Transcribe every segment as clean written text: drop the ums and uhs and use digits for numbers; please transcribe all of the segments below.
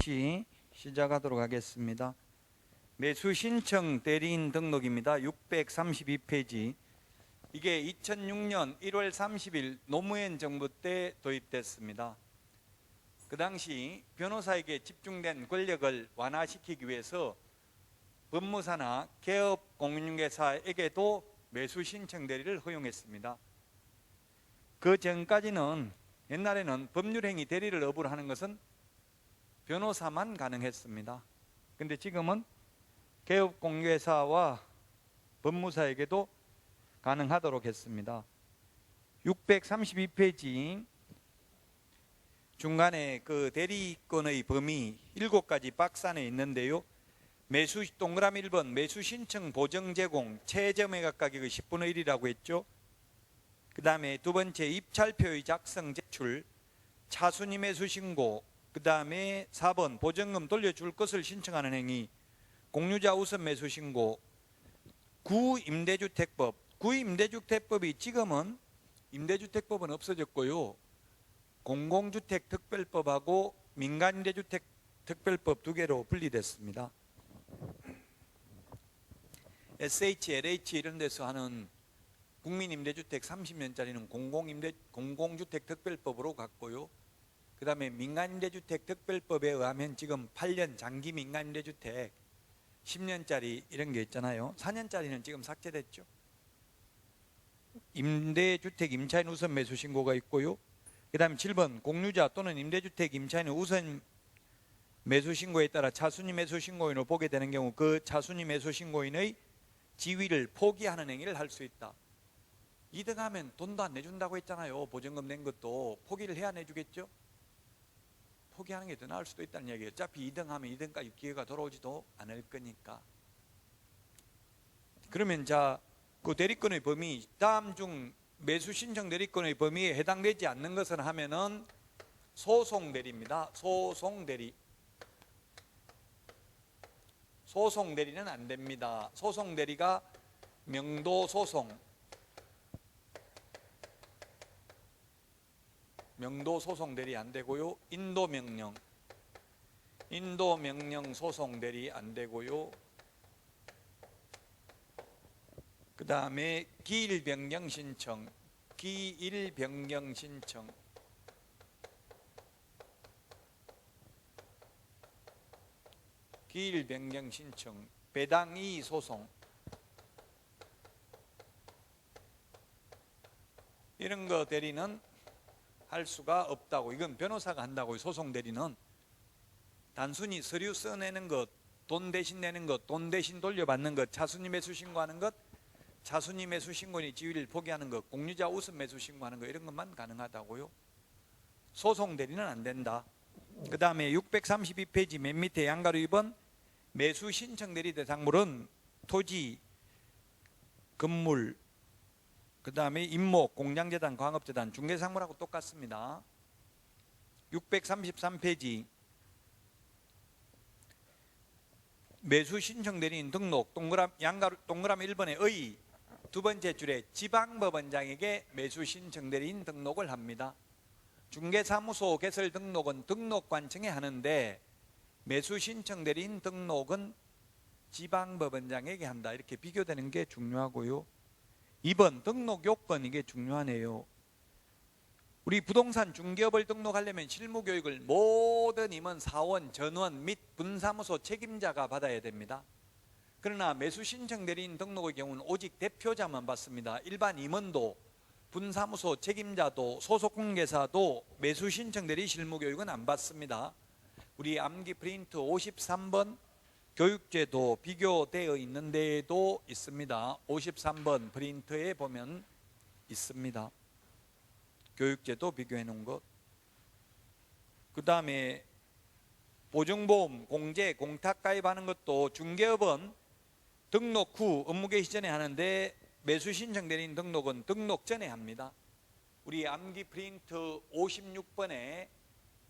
다시 시작하도록 하겠습니다. 매수 신청 대리인 등록입니다. 632페이지. 이게 2006년 1월 30일 노무현 정부 때 도입됐습니다. 그 당시 변호사에게 집중된 권력을 완화시키기 위해서 법무사나 개업 공인중개사에게도 매수 신청 대리를 허용했습니다. 그 전까지는 옛날에는 법률행위 대리를 업으로 하는 것은 변호사만 가능했습니다. 근데 지금은 개업 공인중개사와 법무사에게도 가능하도록 했습니다. 632페이지 중간에 그 대리권의 범위 7가지 박스 안에 있는데요. 매수 동그라미 1번 매수 신청 보정 제공 최저 매각 가격의 10분의 1이라고 했죠. 그 다음에 두 번째 입찰표의 작성 제출, 차순위 매수 신고, 그 다음에 4번 보증금 돌려줄 것을 신청하는 행위, 공유자 우선 매수 신고, 구임대주택법. 구임대주택법이 지금은 임대주택법은 없어졌고요. 공공주택 특별법하고 민간임대주택 특별법 두 개로 분리됐습니다. SH, LH 이런 데서 하는 국민임대주택 30년짜리는 공공주택 특별법으로 갔고요. 그 다음에 민간임대주택 특별법에 의하면 지금 8년 장기 민간임대주택 10년짜리 이런 게 있잖아요. 4년짜리는 지금 삭제됐죠. 임대주택 임차인 우선 매수 신고가 있고요. 그 다음에 7번 공유자 또는 임대주택 임차인의 우선 매수 신고에 따라 차순위 매수 신고인을 보게 되는 경우 그 차순위 매수 신고인의 지위를 포기하는 행위를 할 수 있다. 2등하면 돈도 안 내준다고 했잖아요. 보증금 낸 것도 포기를 해야 내주겠죠. 포기하는 게 더 나을 수도 있다는 얘기예요. 어차피 2등하면 2등까지 기회가 돌아오지도 않을 거니까. 그러면 자, 그 대리권의 범위 다음 중 매수 신청 대리권의 범위에 해당되지 않는 것을 하면은 소송 대리입니다. 소송 대리. 소송 대리는 안 됩니다. 소송 대리가 명도 소송, 명도 소송 대리 안 되고요. 인도 명령 소송 대리 안 되고요. 그 다음에 기일 변경 신청, 기일 변경 신청, 기일 변경 신청, 배당이의 소송 이런 거 대리는 할 수가 없다고. 이건 변호사가 한다고요. 소송 대리는 단순히 서류 써내는 것, 돈 대신 내는 것, 돈 대신 돌려받는 것, 차순위 매수 신고하는 것, 차순위 매수 신고인의 지위를 포기하는 것, 공유자 우선 매수 신고하는 것 이런 것만 가능하다고요. 소송 대리는 안 된다. 그 다음에 632페이지 맨 밑에 양가로 2번 매수 신청 대리 대상물은 토지, 건물, 그 다음에 임목, 공장재단, 광업재단, 중개상물하고 똑같습니다. 633페이지 매수 신청 대리인 등록 동그라미 1번에 의 두 번째 줄에 지방법원장에게 매수 신청 대리인 등록을 합니다. 중개사무소 개설 등록은 등록관청에 하는데 매수 신청 대리인 등록은 지방법원장에게 한다. 이렇게 비교되는 게 중요하고요. 2번 등록 요건 이게 중요하네요. 우리 부동산 중개업을 등록하려면 실무교육을 모든 임원, 사원, 전원 및 분사무소 책임자가 받아야 됩니다. 그러나 매수 신청 대리인 등록의 경우는 오직 대표자만 받습니다. 일반 임원도 분사무소 책임자도 소속 공개사도 매수 신청 대리 실무교육은 안 받습니다. 우리 암기 프린트 53번 교육제도 비교되어 있는 데에도 있습니다. 53번 프린트에 보면 있습니다. 교육제도 비교해 놓은 것. 그 다음에 보증보험, 공제, 공탁 가입하는 것도 중개업은 등록 후 업무 개시 전에 하는데 매수 신청 대리인 등록은 등록 전에 합니다. 우리 암기 프린트 56번에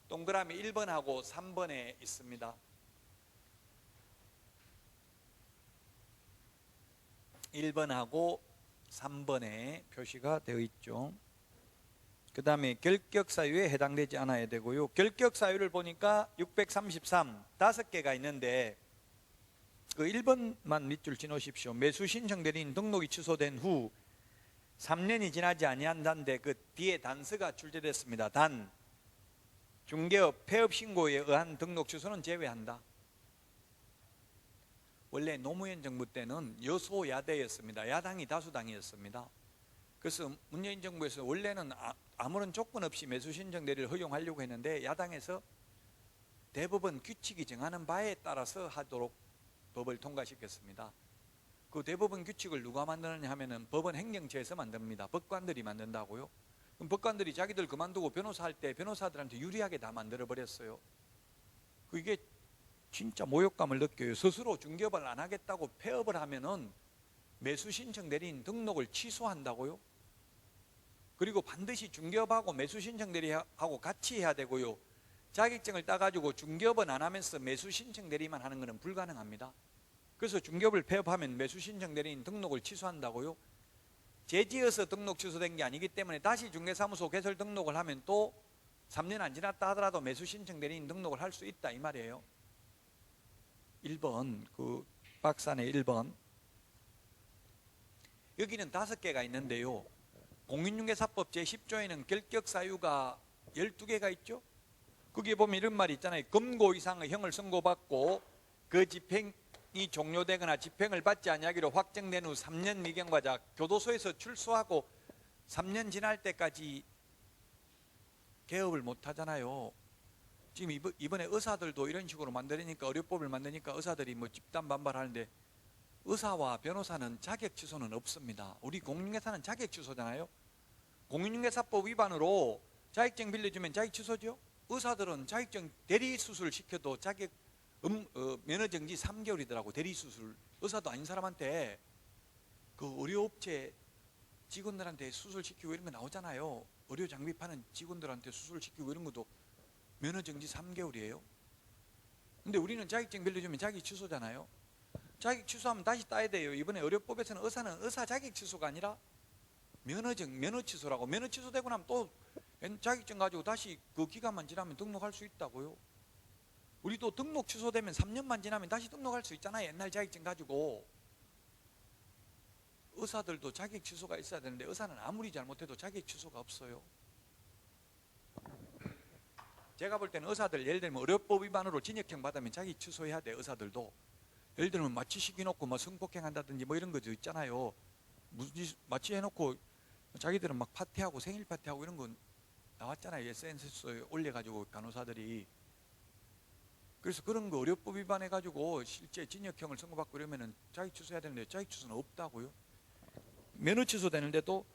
동그라미 1번하고 3번에 있습니다. 1번하고 3번에 표시가 되어 있죠. 그 다음에 결격사유에 해당되지 않아야 되고요. 결격사유를 보니까 633 5개가 있는데 그 1번만 밑줄 지놓으십시오. 매수 신청대리인 등록이 취소된 후 3년이 지나지 아니한다는데 그 뒤에 단서가 출제됐습니다. 단 중개업 폐업 신고에 의한 등록 취소는 제외한다. 원래 노무현 정부 때는 여소야대였습니다. 야당이 다수당이었습니다. 그래서 문재인 정부에서 원래는 아무런 조건 없이 매수 신청 대리를 허용하려고 했는데 야당에서 대법원 규칙이 정하는 바에 따라서 하도록 법을 통과시켰습니다. 그 대법원 규칙을 누가 만드느냐 하면은 법원 행정처에서 만듭니다. 법관들이 만든다고요. 그럼 법관들이 자기들 그만두고 변호사 할 때 변호사들한테 유리하게 다 만들어 버렸어요. 그게 진짜 모욕감을 느껴요. 스스로 중개업을 안 하겠다고 폐업을 하면은 매수 신청 대리인 등록을 취소한다고요. 그리고 반드시 중개업하고 매수 신청 대리하고 같이 해야 되고요. 자격증을 따가지고 중개업은 안 하면서 매수 신청 대리만 하는 것은 불가능합니다. 그래서 중개업을 폐업하면 매수 신청 대리인 등록을 취소한다고요. 제지어서 등록 취소된 게 아니기 때문에 다시 중개사무소 개설 등록을 하면 또 3년 안 지났다 하더라도 매수 신청 대리인 등록을 할 수 있다 이 말이에요. 1번 그 박산의 1번 여기는 5개가 있는데요. 공인중개사법 제10조에는 결격사유가 12개가 있죠. 거기에 보면 이런 말이 있잖아요. 금고 이상의 형을 선고받고 그 집행이 종료되거나 집행을 받지 아니하기로 확정된 후 3년 미경과자 교도소에서 출소하고 3년 지날 때까지 개업을 못 하잖아요. 지금 이번에 의사들도 이런 식으로 만들으니까 의료법을 만드니까 의사들이 뭐 집단 반발하는데 의사와 변호사는 자격 취소는 없습니다. 우리 공인중개사는 자격 취소잖아요. 공인중개사법 위반으로 자격증 빌려주면 자격 취소죠. 의사들은 자격증 대리수술 시켜도 자격 면허정지 3개월이더라고. 대리수술. 의사도 아닌 사람한테 그 의료업체 직원들한테 수술시키고 이런 거 나오잖아요. 의료장비 파는 직원들한테 수술시키고 이런 것도 면허정지 3개월이에요. 근데 우리는 자격증 빌려주면 자격 취소잖아요. 자격 취소하면 다시 따야 돼요. 이번에 의료법에서는 의사는 의사 자격 취소가 아니라 면허 취소라고. 면허 취소되고 나면 또 자격증 가지고 다시 그 기간만 지나면 등록할 수 있다고요. 우리도 등록 취소되면 3년만 지나면 다시 등록할 수 있잖아요. 옛날 자격증 가지고. 의사들도 자격 취소가 있어야 되는데 의사는 아무리 잘못해도 자격 취소가 없어요. 제가 볼 때는 의사들 예를 들면 의료법 위반으로 징역형 받으면 자격 취소해야 돼. 의사들도. 예를 들면 마취 시켜놓고 뭐 성폭행한다든지 뭐 이런 것도 있잖아요. 마취 해놓고 자기들은 막 파티하고 생일 파티하고 이런 건 나왔잖아요. SNS에 올려가지고 간호사들이. 그래서 그런 거 의료법 위반해가지고 실제 징역형을 선고받고 이러면은 자격 취소해야 되는데 자격 취소는 없다고요. 면허 취소되는데도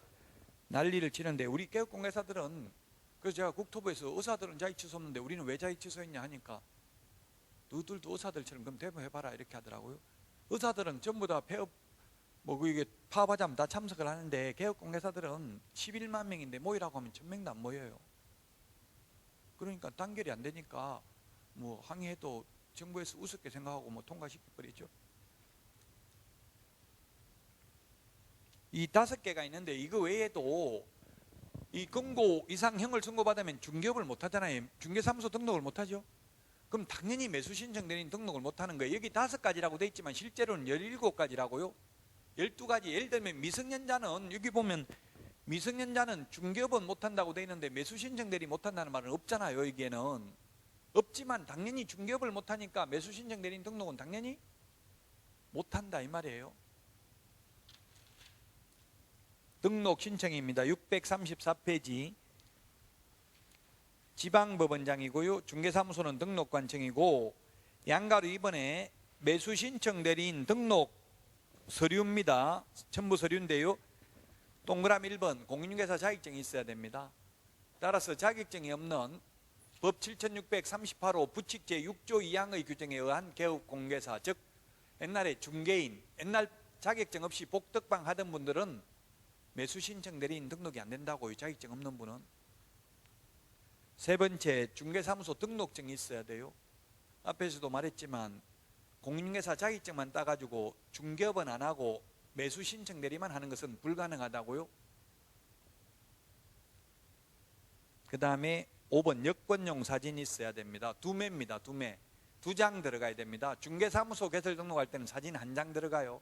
난리를 치는데 우리 개업공개사들은 그래서 제가 국토부에서 의사들은 자격 취소 없는데 우리는 왜 자격 취소했냐 하니까 너희들도 의사들처럼 그럼 대모해봐라 이렇게 하더라고요. 의사들은 전부 다 폐업 뭐 이게 파업하자면 다 참석을 하는데 개업공개사들은 11만 명인데 모이라고 하면 1000명도 안 모여요. 그러니까 단결이 안 되니까 뭐 항의해도 정부에서 우습게 생각하고 뭐 통과시켜버리죠. 이 5개가 있는데 이거 외에도 이 금고 이상형을 선고받으면 중개업을 못 하잖아요. 중개사무소 등록을 못 하죠. 그럼 당연히 매수 신청 대리인 등록을 못 하는 거예요. 여기 5가지라고 돼 있지만 실제로는 17가지라고요. 12가지. 예를 들면 미성년자는 여기 보면 미성년자는 중개업은 못 한다고 돼 있는데 매수 신청 대리 못 한다는 말은 없잖아요. 여기에는 없지만 당연히 중개업을 못 하니까 매수 신청 대리인 등록은 당연히 못 한다 이 말이에요. 등록 신청입니다. 634페이지. 지방법원장이고요. 중개사무소는 등록관청이고 양가로 이번에 매수신청 대리인 등록 서류입니다. 첨부 서류인데요. 동그라미 1번 공인중개사 자격증이 있어야 됩니다. 따라서 자격증이 없는 법 7638호 부칙 제6조 2항의 규정에 의한 개업공개사 즉 옛날에 중개인 옛날 자격증 없이 복덕방 하던 분들은 매수신청 대리인 등록이 안 된다고요. 자격증 없는 분은. 세 번째, 중개사무소 등록증이 있어야 돼요. 앞에서도 말했지만 공인중개사 자격증만 따가지고 중개업은 안 하고 매수신청 대리만 하는 것은 불가능하다고요. 그 다음에 5번 여권용 사진이 있어야 됩니다. 2매입니다. 2매. 2장 들어가야 됩니다. 중개사무소 개설 등록할 때는 사진 1장 들어가요.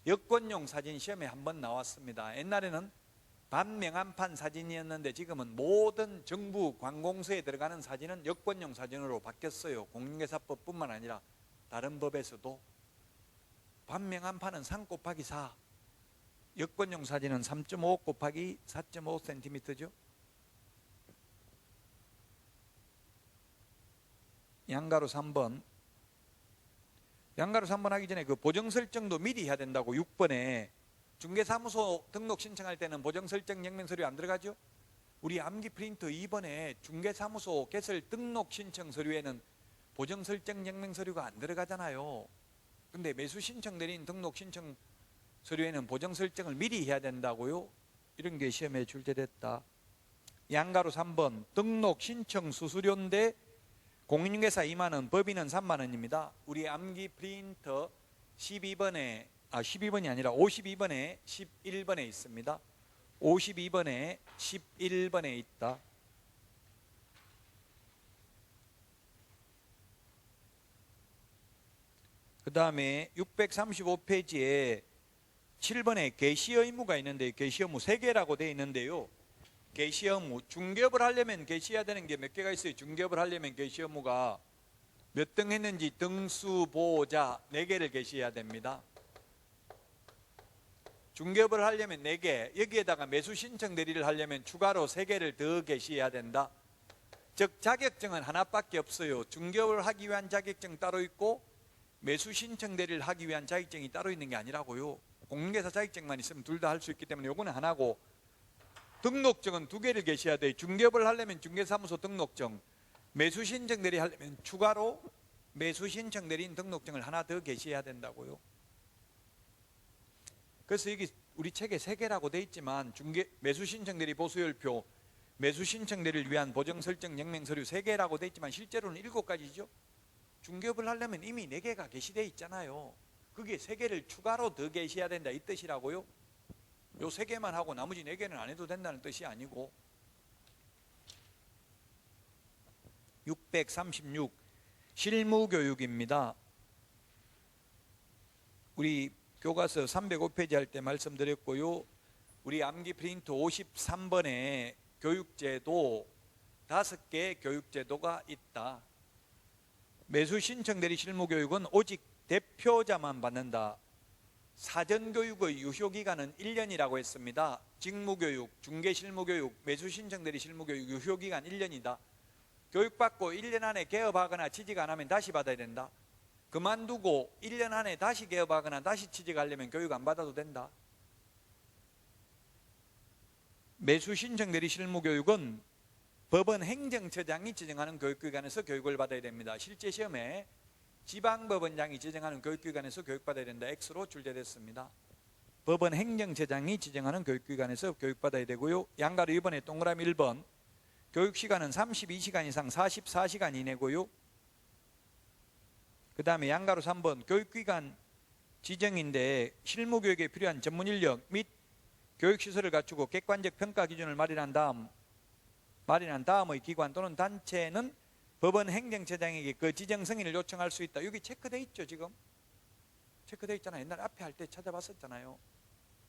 여권용 사진 시험에 한번 나왔습니다. 옛날에는 반명함판 사진이었는데 지금은 모든 정부 관공서에 들어가는 사진은 여권용 사진으로 바뀌었어요. 공인중개사법뿐만 아니라 다른 법에서도. 반명함판은 3 곱하기 4, 여권용 사진은 3.5 곱하기 4.5cm죠. 양가로 3번. 양가로 3번 하기 전에 그 보정 설정도 미리 해야 된다고. 6번에 중개사무소 등록 신청할 때는 보정 설정 영명 서류 안 들어가죠? 우리 암기 프린터 2번에 중개사무소 개설 등록 신청 서류에는 보정 설정 영명 서류가 안 들어가잖아요. 근데 매수 신청 내린 등록 신청 서류에는 보정 설정을 미리 해야 된다고요. 이런 게 시험에 출제됐다. 양가로 3번 등록 신청 수수료인데 공인중개사 2만원, 법인은 3만원입니다. 우리 암기 프린터 12번이 아니라 52번에 11번에 있습니다. 52번에 11번에 있다. 그 다음에 635페이지에 7번에 개시 의무가 있는데 개시 의무 3개라고 되어 있는데요. 개시 의무, 중개업을 하려면 개시해야 되는 게 몇 개가 있어요. 중개업을 하려면 개시 의무가 몇 등 했는지 등수, 보호자 4개를 개시해야 됩니다. 중개업을 하려면 4개, 여기에다가 매수 신청 대리를 하려면 추가로 3개를 더 개시해야 된다. 즉 자격증은 하나밖에 없어요. 중개업을 하기 위한 자격증 따로 있고 매수 신청 대리를 하기 위한 자격증이 따로 있는 게 아니라고요. 공인중개사 자격증만 있으면 둘 다 할 수 있기 때문에 요거는 하나고, 등록증은 2개를 개시해야 돼요. 중개업을 하려면 중개사무소 등록증, 매수 신청 대리 하려면 추가로 매수 신청 대리인 등록증을 하나 더 개시해야 된다고요. 그래서 여기 우리 책에 3개라고 돼 있지만 매수 신청 대리 보수열표, 매수 신청 대리를 위한 보정 설정 영명 서류 3개라고 돼 있지만 실제로는 7가지죠. 중개업을 하려면 이미 4개가 게시되어 있잖아요. 그게 3개를 추가로 더 게시해야 된다 이 뜻이라고요. 요 3개만 하고 나머지 4개는 안 해도 된다는 뜻이 아니고. 636 실무교육입니다. 우리 교과서 305페이지 할 때 말씀드렸고요. 우리 암기 프린트 53번에 교육제도 5개 교육제도가 있다. 매수 신청 대리 실무교육은 오직 대표자만 받는다. 사전교육의 유효기간은 1년이라고 했습니다. 직무교육, 중개실무교육, 매수신청대리 실무교육 유효기간 1년이다. 교육받고 1년 안에 개업하거나 취직 안 하면 다시 받아야 된다. 그만두고 1년 안에 다시 개업하거나 다시 취직하려면 교육 안 받아도 된다. 매수신청대리 실무교육은 법원 행정처장이 지정하는 교육기관에서 교육을 받아야 됩니다. 실제 시험에 지방법원장이 지정하는 교육기관에서 교육받아야 된다. X로 출제됐습니다. 법원 행정처장이 지정하는 교육기관에서 교육받아야 되고요. 양가로 2번에 동그라미 1번 교육시간은 32시간 이상 44시간 이내고요. 그 다음에 양가로 3번 교육기관 지정인데 실무교육에 필요한 전문인력 및 교육시설을 갖추고 객관적 평가 기준을 마련한 다음의 기관 또는 단체는 법원 행정처장에게 그 지정 승인을 요청할 수 있다. 여기 체크돼 있죠. 지금 체크돼 있잖아요. 옛날 앞에 할 때 찾아봤었잖아요.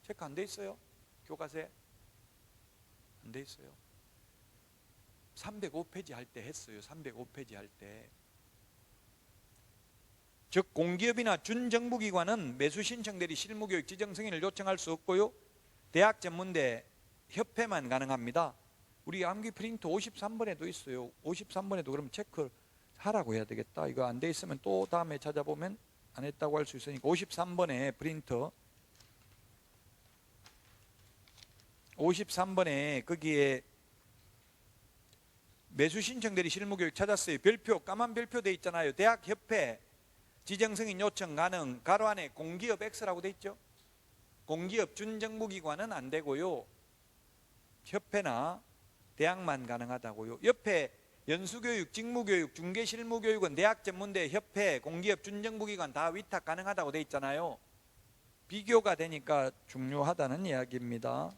체크 안 돼 있어요? 교과서에 안 돼 있어요. 305페이지 할 때 했어요. 305페이지 할 때. 즉 공기업이나 준정부기관은 매수신청 대리 실무교육 지정 승인을 요청할 수 없고요. 대학 전문대 협회만 가능합니다. 우리 암기 프린트 53번에도 있어요. 53번에도 그럼 체크하라고 해야 되겠다. 이거 안 돼 있으면 또 다음에 찾아보면 안 했다고 할 수 있으니까 53번에 프린터 53번에 거기에 매수신청 대리 실무교육 찾았어요. 별표 까만 별표 돼 있잖아요. 대학협회 지정승인 요청 가능. 가로 안에 공기업 X라고 돼 있죠. 공기업 준정부기관은 안 되고요. 협회나 대학만 가능하다고요. 옆에 연수교육, 직무교육, 중개실무교육은 대학 전문대, 협회, 공기업, 준정부기관 다 위탁 가능하다고 돼 있잖아요. 비교가 되니까 중요하다는 이야기입니다.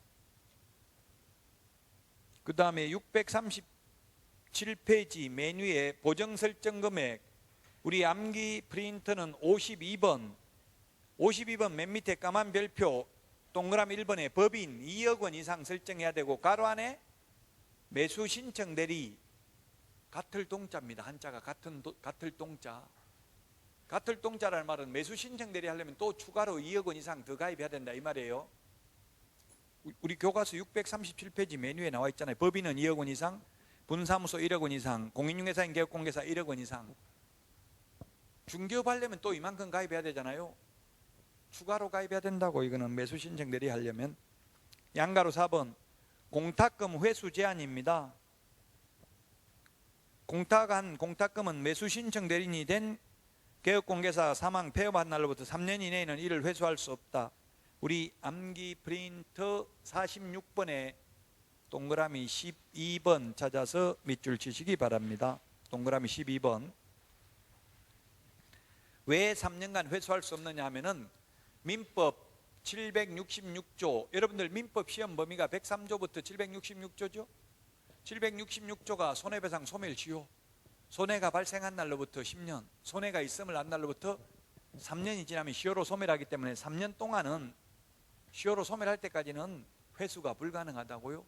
그 다음에 637페이지 맨 위에 보정 설정 금액, 우리 암기 프린터는 52번 맨 밑에 까만 별표 동그라미 1번에 법인 2억 원 이상 설정해야 되고 가로 안에 매수 신청 대리 같을 동자입니다. 한자가 같을 동자. 같을 동자라는 말은 매수 신청 대리 하려면 또 추가로 2억 원 이상 더 가입해야 된다 이 말이에요. 우리 교과서 637페이지 맨 위에 나와 있잖아요. 법인은 2억 원 이상, 분사무소 1억 원 이상, 공인중개사인 개업공개사 1억 원 이상. 중개업 하려면 또 이만큼 가입해야 되잖아요. 추가로 가입해야 된다고. 이거는 매수 신청 대리 하려면. 양가로 4번 공탁금 회수 제한입니다. 공탁금은 매수 신청 대리인이 된 개업공개사 사망 폐업한 날로부터 3년 이내에는 이를 회수할 수 없다. 우리 암기 프린터 46번에 동그라미 12번 찾아서 밑줄 치시기 바랍니다. 동그라미 12번. 왜 3년간 회수할 수 없느냐 하면은 민법 766조, 여러분들 민법 시험 범위가 103조부터 766조죠. 766조가 손해배상 소멸시효, 손해가 발생한 날로부터 10년, 손해가 있음을 안 날로부터 3년이 지나면 시효로 소멸하기 때문에 3년 동안은 시효로 소멸할 때까지는 회수가 불가능하다고요.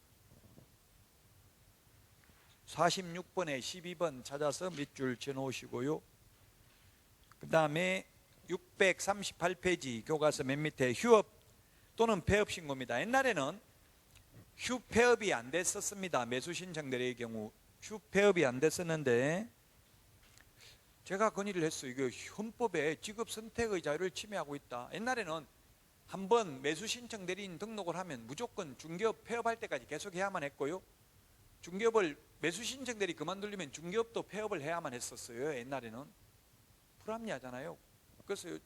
46번에 12번 찾아서 밑줄 쳐놓으시고요. 그 다음에 638페이지 교과서 맨 밑에 휴업 또는 폐업 신고입니다. 옛날에는 휴폐업이 안 됐었습니다. 매수 신청들의 경우 휴폐업이 안 됐었는데 제가 건의를 했어요. 이거 헌법에 직업 선택의 자유를 침해하고 있다. 옛날에는 한번 매수 신청 대리인 등록을 하면 무조건 중개업 폐업할 때까지 계속 해야만 했고요. 중개업을 매수 신청 대리 그만두려면 중개업도 폐업을 해야만 했었어요. 옛날에는 불합리하잖아요. 그래서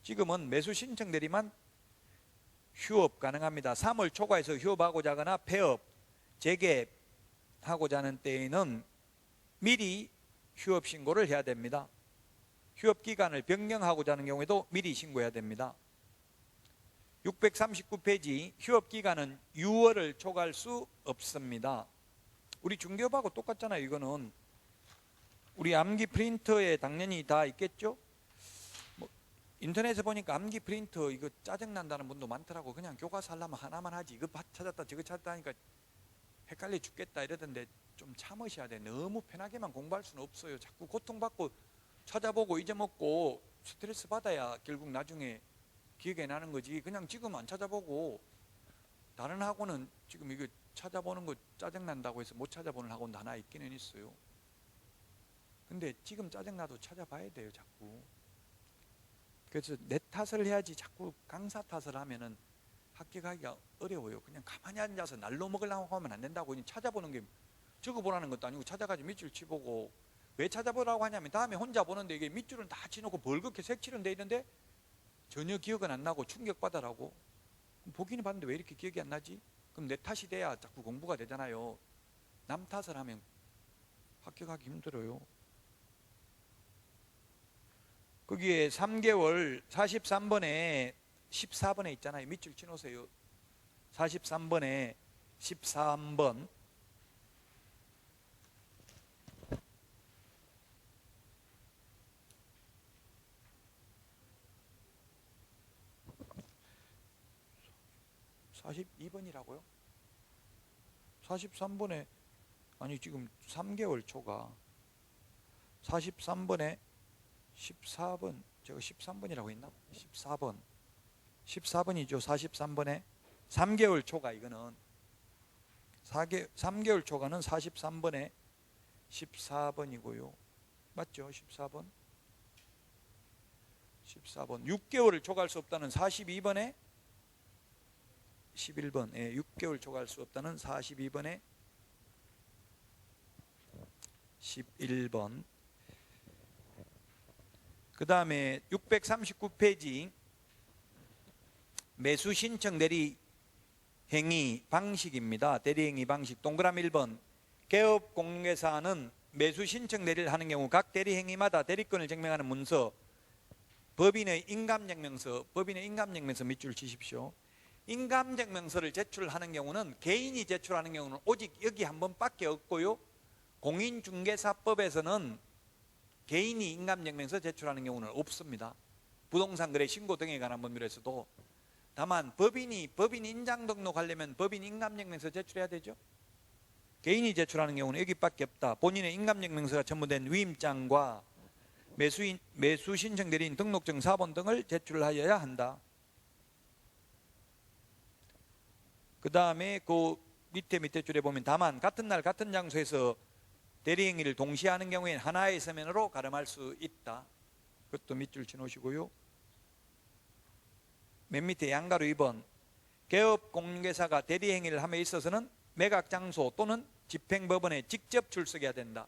지금은 매수 신청 대리만 휴업 가능합니다. 3월 초과해서 휴업하고자 하거나 폐업, 재개하고자 하는 때에는 미리 휴업 신고를 해야 됩니다. 휴업 기간을 변경하고자 하는 경우에도 미리 신고해야 됩니다. 639페이지 휴업 기간은 6월을 초과할 수 없습니다. 우리 중개업하고 똑같잖아요. 이거는 우리 암기 프린터에 당연히 다 있겠죠. 인터넷에 보니까 암기 프린터 이거 짜증난다는 분도 많더라고. 그냥 교과서 하려면 하나만 하지 이거 찾았다 저거 찾았다 하니까 헷갈려 죽겠다 이러던데 좀 참으셔야 돼. 너무 편하게만 공부할 수는 없어요. 자꾸 고통받고 찾아보고 잊어먹고 스트레스 받아야 결국 나중에 기억에 나는 거지. 그냥 지금 안 찾아보고 다른 학원은 지금 이거 찾아보는 거 짜증난다고 해서 못 찾아보는 학원도 하나 있기는 있어요. 근데 지금 짜증나도 찾아봐야 돼요. 자꾸. 그래서 내 탓을 해야지 자꾸 강사 탓을 하면은 합격하기가 어려워요. 그냥 가만히 앉아서 날로 먹으려고 하면 안 된다고. 찾아보는 게 적어보라는 것도 아니고 찾아가지고 밑줄 치보고. 왜 찾아보라고 하냐면 다음에 혼자 보는데 이게 밑줄은 다 치놓고 벌겋게 색칠은 돼 있는데 전혀 기억은 안 나고 충격받아라고. 보기는 봤는데 왜 이렇게 기억이 안 나지? 그럼 내 탓이 돼야 자꾸 공부가 되잖아요. 남 탓을 하면 합격하기 힘들어요. 거기에 3개월 43번에 14번에 있잖아요. 밑줄 치놓으세요. 43번에 13번. (42번이라고요) 43번에 아니 지금 3개월 초가 43번에 14번 제가 13번이라고 했나? 14번이죠. 43번에 3개월 초가 이거는 3개월 초가는 43번에 14번이고요. 맞죠? 14번 6개월을 초과할 수 없다는 42번에 11번. 예, 6개월 초과할 수 없다는 42번에 11번. 그 다음에 639페이지 매수 신청 대리 행위 방식입니다. 대리 행위 방식 동그라미 1번. 개업 공개사는 매수 신청 대리를 하는 경우 각 대리 행위마다 대리권을 증명하는 문서 법인의 인감증명서 밑줄 치십시오. 인감증명서를 제출하는 경우는 개인이 제출하는 경우는 오직 여기 한 번밖에 없고요. 공인중개사법에서는 개인이 인감증명서 제출하는 경우는 없습니다. 부동산 거래 신고 등에 관한 법률에서도. 다만 법인 인장 등록하려면 법인 인감증명서 제출해야 되죠. 개인이 제출하는 경우는 여기밖에 없다. 본인의 인감증명서가 첨부된 위임장과 매수 신청 대리인 등록증 사본 등을 제출하여야 한다. 그 다음에 그 밑에 줄에 보면 다만 같은 날 같은 장소에서 대리행위를 동시에 하는 경우에는 하나의 서면으로 가름할 수 있다. 그것도 밑줄 쳐놓으시고요. 맨 밑에 양가로 2번 개업공인중개사가 대리행위를 함에 있어서는 매각 장소 또는 집행법원에 직접 출석해야 된다.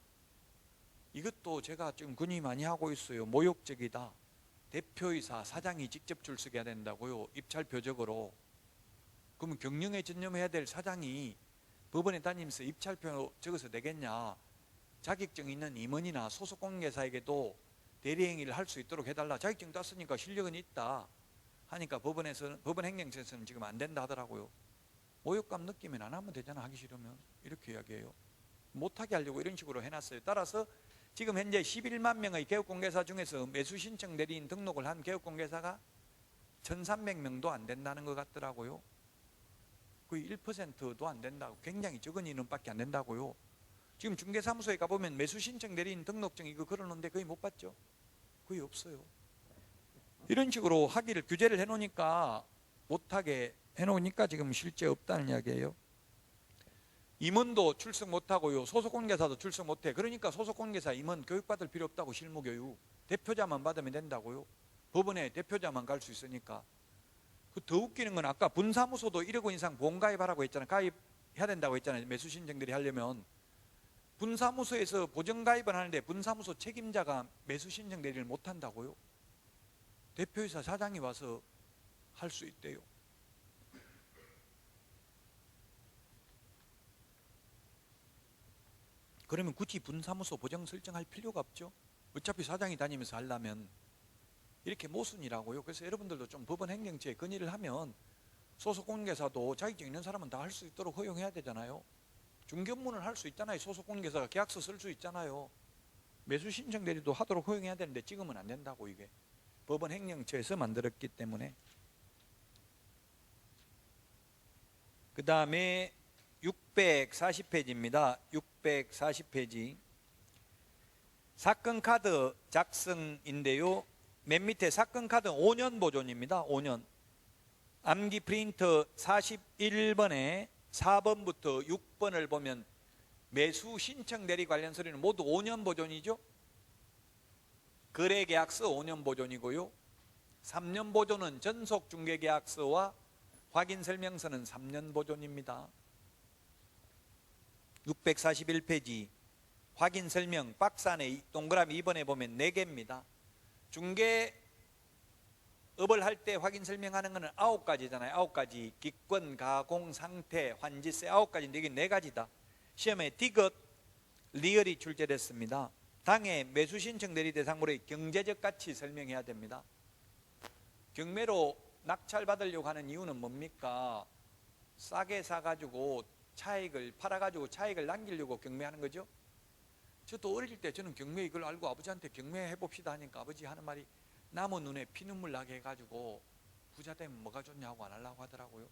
이것도 제가 지금 건의 많이 하고 있어요. 모욕적이다. 대표이사 사장이 직접 출석해야 된다고요. 입찰표적으로. 그러면 경영에 전념해야 될 사장이 법원에 다니면서 입찰표 적어서 되겠냐. 자격증 있는 임원이나 소속공인중개사에게도 대리행위를 할 수 있도록 해달라. 자격증 땄으니까 실력은 있다 하니까 법원 행정처에서는 지금 안 된다 하더라고요. 모욕감 느끼면 안 하면 되잖아. 하기 싫으면. 이렇게 이야기해요. 못하게 하려고 이런 식으로 해놨어요. 따라서 지금 현재 11만 명의 개업공개사 중에서 매수신청 대리인 등록을 한 개업공개사가 1300명도 안 된다는 것 같더라고요. 거의 1%도 안 된다고. 굉장히 적은 인원밖에 안 된다고요. 지금 중개사무소에 가보면 매수신청 대리인 등록증 이거 걸어놓는데 거의 못 봤죠. 거의 없어요. 이런 식으로 하기를 규제를 해놓으니까 못하게 해놓으니까 지금 실제 없다는 이야기예요. 임원도 출석 못하고요. 소속공인중개사도 출석 못해. 그러니까 소속공인중개사 임원 교육받을 필요 없다고. 실무교육 대표자만 받으면 된다고요. 법원에 대표자만 갈 수 있으니까. 더 웃기는 건 아까 분사무소도 1억 원 이상 보험가입하라고 했잖아요. 가입해야 된다고 했잖아요. 매수신청들이 하려면. 분사무소에서 보정가입을 하는데 분사무소 책임자가 매수신청 대리를 못한다고요. 대표이사 사장이 와서 할 수 있대요. 그러면 굳이 분사무소 보정 설정할 필요가 없죠. 어차피 사장이 다니면서 하려면. 이렇게 모순이라고요. 그래서 여러분들도 좀 법원 행정처에 건의를 하면 소속공인중개사도 자격증 있는 사람은 다 할 수 있도록 허용해야 되잖아요. 중견문을 할 수 있잖아요. 소속공인중개사가 계약서 쓸 수 있잖아요. 매수신청 대리도 하도록 허용해야 되는데 지금은 안 된다고. 이게 법원 행정처에서 만들었기 때문에. 그 다음에 640페이지입니다. 640페이지 사건카드 작성인데요. 맨 밑에 사건카드는 5년 보존입니다. 5년. 암기 프린터 41번에 4번부터 6번을 보면 매수 신청 대리 관련 서류는 모두 5년 보존이죠. 거래계약서 5년 보존이고요. 3년 보존은 전속중개계약서와 확인설명서는 3년 보존입니다. 641페이지 확인설명 박스 안에 동그라미 2번에 보면 4개입니다. 중개업을 할 때 확인설명하는 것은 9가지잖아요. 9가지. 기권, 가공, 상태, 환지세 9가지인데 이게 4가지다. 시험에 디귿, 리얼이 출제됐습니다. 당해 매수신청 대리 대상물의 경제적 가치 설명해야 됩니다. 경매로 낙찰받으려고 하는 이유는 뭡니까? 싸게 사가지고 차익을 팔아가지고 차익을 남기려고 경매하는 거죠. 저도 어릴 때 저는 경매 이걸 알고 아버지한테 경매해 봅시다 하니까 아버지 하는 말이 남의 눈에 피눈물 나게 해가지고 부자 되면 뭐가 좋냐고 안 하려고 하더라고요.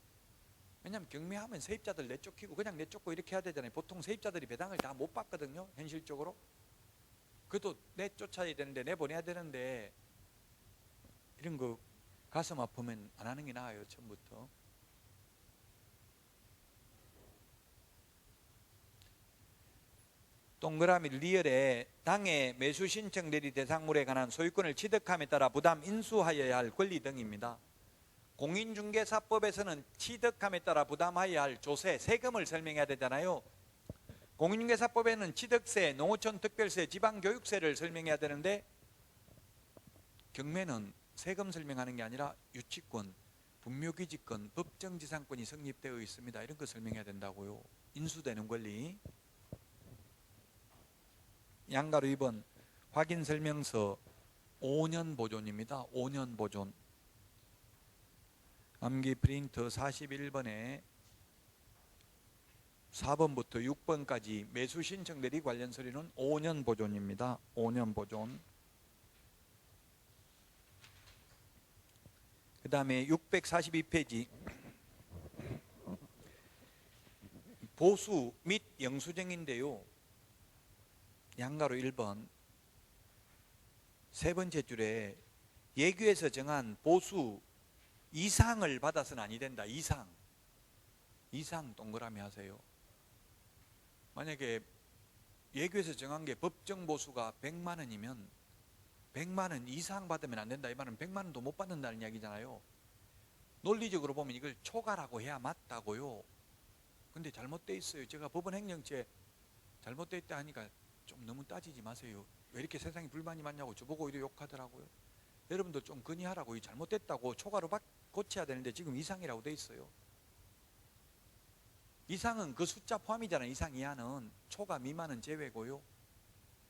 왜냐하면 경매하면 세입자들 내쫓기고 그냥 내쫓고 이렇게 해야 되잖아요. 보통 세입자들이 배당을 다 못 받거든요. 현실적으로. 그래도 내쫓아야 되는데 내보내야 되는데 이런 거 가슴 아프면 안 하는 게 나아요. 처음부터. 동그라미 리얼에 당해 매수 신청 대리 대상물에 관한 소유권을 취득함에 따라 부담 인수하여야 할 권리 등입니다. 공인중개사법에서는 취득함에 따라 부담하여야 할 조세, 세금을 설명해야 되잖아요. 공인중개사법에는 취득세, 농어촌 특별세, 지방교육세를 설명해야 되는데 경매는 세금 설명하는 게 아니라 유치권, 분묘기지권, 법정지상권이 성립되어 있습니다. 이런 거 설명해야 된다고요. 인수되는 권리. 양가로 2번 확인설명서 5년 보존입니다. 5년 보존. 암기 프린터 41번에 4번부터 6번까지 매수 신청 대리 관련 서류는 5년 보존입니다. 5년 보존. 그 다음에 642페이지 보수 및 영수증인데요. 양가로 1번 세 번째 줄에 예규에서 정한 보수 이상을 받아서는 아니 된다. 이상 동그라미 하세요. 만약에 예규에서 정한 게 법정 보수가 100만 원이면 100만 원 이상 받으면 안 된다. 이 말은 100만 원도 못 받는다는 이야기잖아요. 논리적으로 보면 이걸 초과라고 해야 맞다고요. 근데 잘못돼 있어요. 제가 법원 행정처에 잘못돼 있다 하니까 좀 너무 따지지 마세요. 왜 이렇게 세상에 불만이 많냐고 저보고 오히려 욕하더라고요. 여러분들 좀 건의하라고. 이 잘못됐다고 초과로 고쳐야 되는데 지금 이상이라고 돼 있어요. 이상은 그 숫자 포함이잖아요. 이상 이하는. 초과 미만은 제외고요.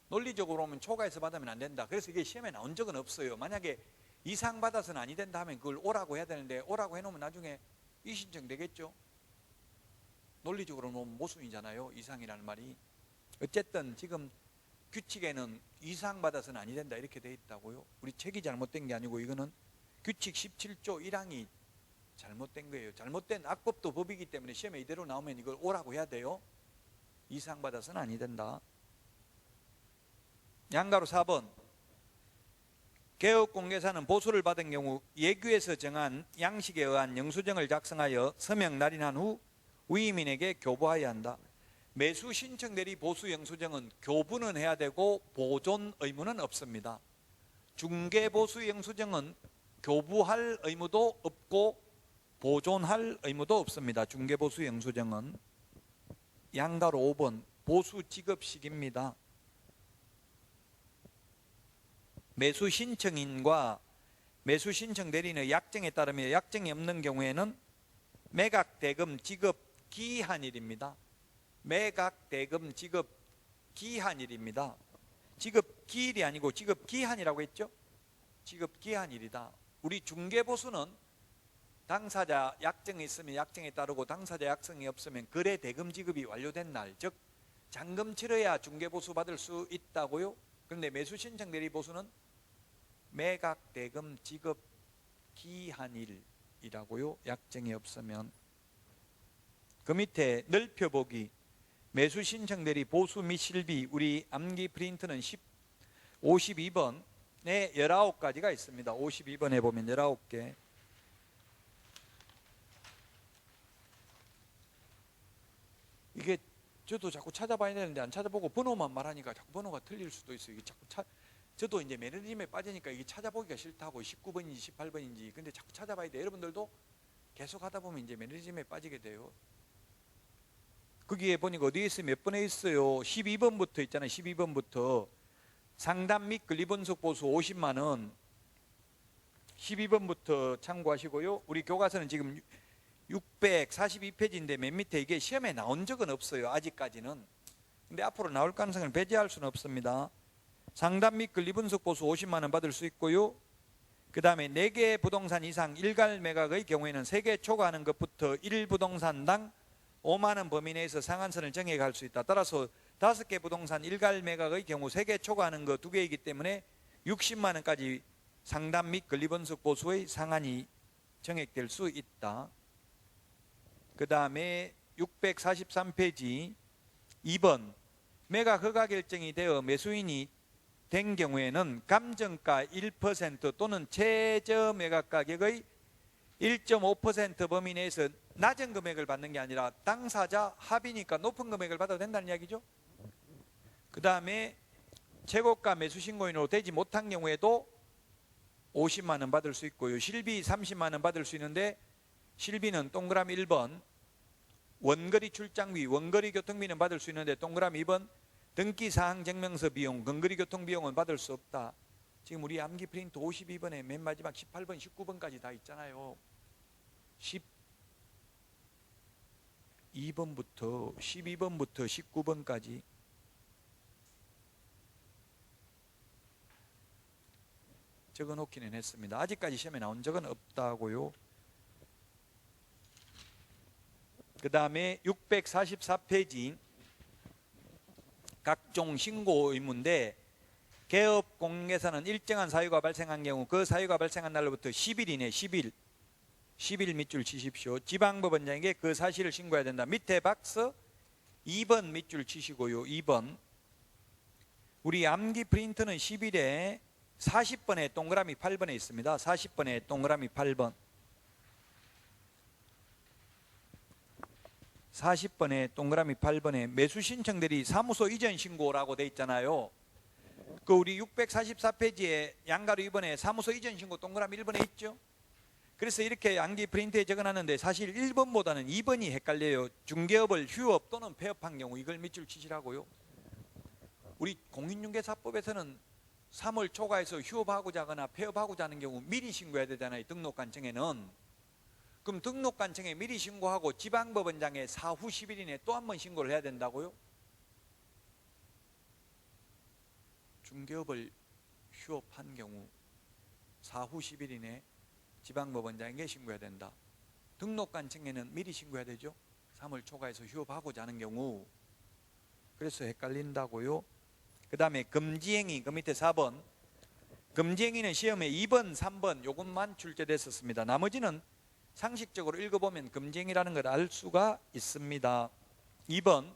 논리적으로 보면 초과해서 받으면 안 된다. 그래서 이게 시험에 나온 적은 없어요. 만약에 이상 받아서는 아니 된다 하면 그걸 오라고 해야 되는데 오라고 해놓으면 나중에 이신청 되겠죠. 논리적으로는 모순이잖아요. 이상이라는 말이. 어쨌든 지금 규칙에는 이상 받아서는 아니 된다 이렇게 돼 있다고요. 우리 책이 잘못된 게 아니고 이거는 규칙 17조 1항이 잘못된 거예요. 잘못된 악법도 법이기 때문에 시험에 이대로 나오면 이걸 오라고 해야 돼요. 이상 받아서는 아니 된다. 양가로 4번 개업공개사는 보수를 받은 경우 예규에서 정한 양식에 의한 영수증을 작성하여 서명 날인한 후 위임인에게 교부하여야 한다. 매수 신청 대리 보수 영수증은 교부는 해야 되고 보존 의무는 없습니다. 중개 보수 영수증은 교부할 의무도 없고 보존할 의무도 없습니다. 중개 보수 영수증은. 양가로 5번 보수 지급식입니다. 매수 신청인과 매수 신청 대리인의 약정에 따르며 약정이 없는 경우에는 매각 대금 지급 기한일입니다. 매각 대금 지급 기한일입니다. 지급 기일이 아니고 지급 기한이라고 했죠? 지급 기한일이다. 우리 중개보수는 당사자 약정이 있으면 약정에 따르고 당사자 약정이 없으면 거래 대금 지급이 완료된 날, 즉 잔금 치러야 중개보수 받을 수 있다고요. 그런데 매수신청 대리보수는 매각 대금 지급 기한일이라고요. 약정이 없으면. 그 밑에 넓혀보기 매수신청 대리 보수 및 실비 우리 암기 프린트는 52번에 19가지가 있습니다. 52번에 보면 19개. 이게 저도 자꾸 찾아봐야 되는데 안 찾아보고 번호만 말하니까 자꾸 번호가 틀릴 수도 있어요. 이게 자꾸 저도 이제 매너리즘에 빠지니까 이게 찾아보기가 싫다고 19번인지 18번인지. 근데 자꾸 찾아봐야 돼. 여러분들도 계속 하다 보면 이제 매너리즘에 빠지게 돼요. 거기에 보니까 어디에 있어요? 몇 번에 있어요? 12번부터 있잖아요. 12번부터 상담 및 권리분석 보수 50만 원. 12번부터 참고하시고요. 우리 교과서는 지금 642페이지인데 맨 밑에 이게 시험에 나온 적은 없어요. 아직까지는. 근데 앞으로 나올 가능성을 배제할 수는 없습니다. 상담 및 권리분석 보수 50만 원 받을 수 있고요. 그 다음에 4개 부동산 이상 일괄 매각의 경우에는 3개 초과하는 것부터 1부동산당 5만 원 범위 내에서 상한선을 정해 갈 수 있다. 따라서 5개 부동산 일괄 매각의 경우 3개 초과하는 거 2개이기 때문에 60만 원까지 상담 및 권리분석 보수의 상한이 정액될 수 있다. 그 다음에 643페이지 2번 매각 허가 결정이 되어 매수인이 된 경우에는 감정가 1% 또는 최저 매각 가격의 1.5% 범위 내에서 낮은 금액을 받는 게 아니라 당사자 합의니까 높은 금액을 받아도 된다는 이야기죠. 그 다음에 최고가 매수신고인으로 되지 못한 경우에도 50만 원 받을 수 있고요. 실비 30만 원 받을 수 있는데 실비는 동그라미 1번 원거리 출장비, 원거리 교통비는 받을 수 있는데 동그라미 2번 등기사항 증명서 비용, 근거리 교통비용은 받을 수 없다. 지금 우리 암기 프린트 52번에 맨 마지막 18번, 19번까지 다 있잖아요. 12번부터 19번까지 적어놓기는 했습니다. 아직까지 시험에 나온 적은 없다고요. 그 다음에 644페이지 각종 신고 의무인데, 개업 공개사는 일정한 사유가 발생한 경우 그 사유가 발생한 날로부터 10일 이내 10일 밑줄 치십시오. 지방법원장에게 그 사실을 신고해야 된다. 밑에 박스 2번 밑줄 치시고요. 2번 우리 암기 프린트는 10일에 40번에 동그라미 8번에 있습니다. 40번에 동그라미 8번 40번에 동그라미 8번에 매수 신청들이 사무소 이전 신고라고 돼 있잖아요. 그 우리 644페이지에 양가로 2번에 사무소 이전 신고 동그라미 1번에 있죠. 그래서 이렇게 암기 프린트에 적어놨는데 사실 1번보다는 2번이 헷갈려요. 중개업을 휴업 또는 폐업한 경우 이걸 밑줄 치시라고요. 우리 공인중개사법에서는 3월 초과해서 휴업하고자 하거나 폐업하고자 하는 경우 미리 신고해야 되잖아요. 등록관청에는. 그럼 등록관청에 미리 신고하고 지방법원장에 사후 10일 이내에 또 한 번 신고를 해야 된다고요? 중개업을 휴업한 경우 사후 10일 이내에 지방법원장에게 신고해야 된다. 등록관청에는 미리 신고해야 되죠. 3월 초과해서 휴업하고자 하는 경우. 그래서 헷갈린다고요. 그 다음에 금지행위, 그 밑에 4번 금지행위는 시험에 2번, 3번 요것만 출제됐었습니다. 나머지는 상식적으로 읽어보면 금지행위라는 걸 알 수가 있습니다. 2번